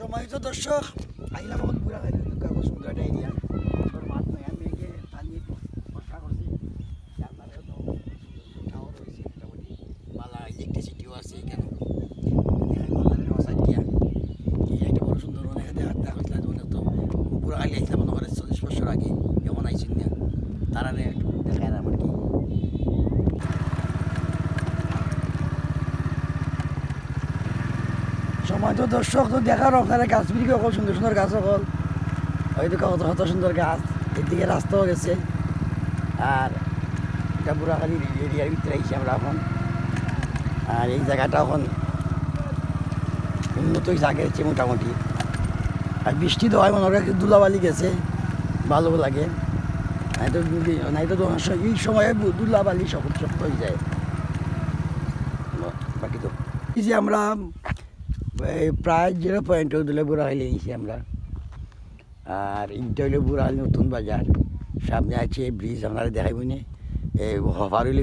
সম্মানিত দর্শক, আইলাম এখন পুরা কাগজ সুন্দর একটা এরিয়া মাঠ নয়া মেঘে পানি বর্ষা করছে। আপনারা তো টাওয়ার রয়েছে মোটামুটি বালা ইলেকট্রিসিটিও আছে এখানে একটা বড় সুন্দর অনেক দেখা হয়েছিল। মনে তো পুরা আগে আইসলাম মনে করে 40 বছর আগে যেমন আইসেন না তারা একটু দেখায় আমার কি সময় তো দর্শক তো দেখার আপনারা গাছ বিক্রি সকল সুন্দর সুন্দর গাছ সকল হয়তো কত কত সুন্দর গাছ এদিকে রাস্তাও গেছে। আর এটা বুড়াখালি এরিয়ার ভিতরে আইছি আমরা এখন। আর এই জায়গাটা এখন উন্নত জায়গা হচ্ছে মোটামুটি। আর বৃষ্টি তো হয় মনে হয় ধুলাবালি গেছে ভালো লাগে। নাই তো এই সময়ে ধুলাবালি সকল শক্ত হয়ে যায়। বাকি তো এই যে আমরা প্রায় 0.2 দিলে বুড়াখালি নিয়েছি আমরা। আর এইটা হইলে বুড়াখালি নতুন বাজার, সামনে আছে ব্রিজ আপনারা দেখাইব না। এই হফার হইলে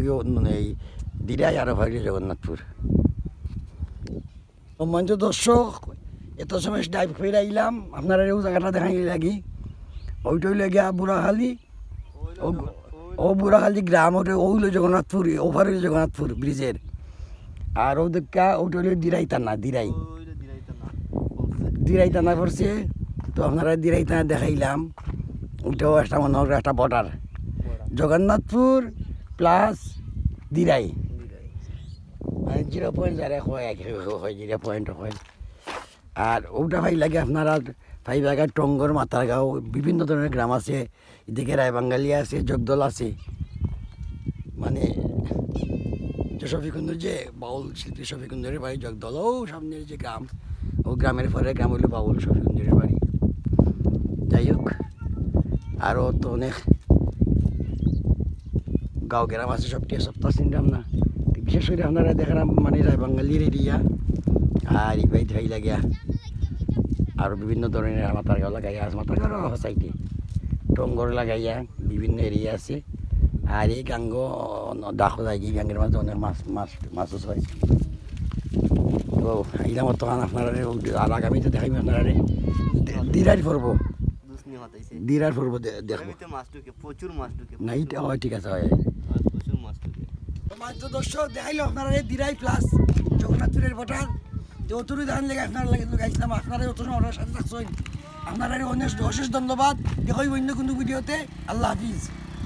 এই দিরাই আর হফার হইলে জগন্নাথপুর। সম্মানিত দর্শক, এত সময় ডাইভ করে আইলাম আপনারা এই জায়গাটা দেখাই লাগি। ওইটা হইলে গিয়া বুড়াখালি, ও বুড়াখালি গ্রাম, ওটা ওইলো জগন্নাথপুর, ওভার হইলে জগন্নাথপুর ব্রিজের। আর ওদিকা ওটা হইলে দিরাই টানা, দিরাই টানা পড়ছে। তো আপনারা দিরাই টানা দেখাইলাম। ওইটাও একটা মনে হয় একটা বর্ডার, জগন্নাথপুর প্লাস দিরাই, মানে 0.1 হয় 0.1 হয়। আর ওটা ভাই লাগে আপনারা ভাই জায়গায় টঙ্গর মাথারগাঁও বিভিন্ন ধরনের গ্রাম আছে। এদিকে রায়বাঙ্গালি আছে, জগদল আছে। মানে শফিকুন্দর যে বাউল শিল্পী শফিকুন্দরের বাড়ি জগদল, ও সামনের যে গ্রাম, ও গ্রামের পরে গ্রাম হইল বাউল শফিকুন্দরের বাড়ি। যাই হোক, আরও তো অনেক গাঁও গ্রাম আছে, সবটি সপ্তাহ চিনতাম না। বিশেষ করে আপনারা দেখলাম মানে রায়বাঙ্গালির এরিয়া। আর এই ভাই ভাই লাগিয়া আরও বিভিন্ন ধরনের মাথারগাঁও লাগাইয়া আছে, মাথারগাঁও সাইডে টঙ্গর লাগাইয়া বিভিন্ন এরিয়া আছে। আর এই গাঙ্গ ডাকো যায়, এই গাঙ্গের মাঝে অনেক মাছ হয়। তো এইলাম তখন আপনারা আর আগামীতে দেখাইব আপনারা দিরার পড়বো, দিরার পড়বো দেখবো। প্রচুর মাছ ঢুকে না এইটা হয়, ঠিক আছে, হয় প্রচুর মাছ ঢুকে। দর্শক দেখাইলো আপনারা দিরাই প্লাস জগন্নাথপুরের ভোটার। তো অতটুকু ধান লেগে আপনারা লাগে গাইছিলাম, আপনারা অত সময় সাথে থাকছেন। আপনারা অনেক অশেষ ধন্যবাদ। দেখো অন্য কোনো ভিডিওতে। আল্লাহ হাফিজ।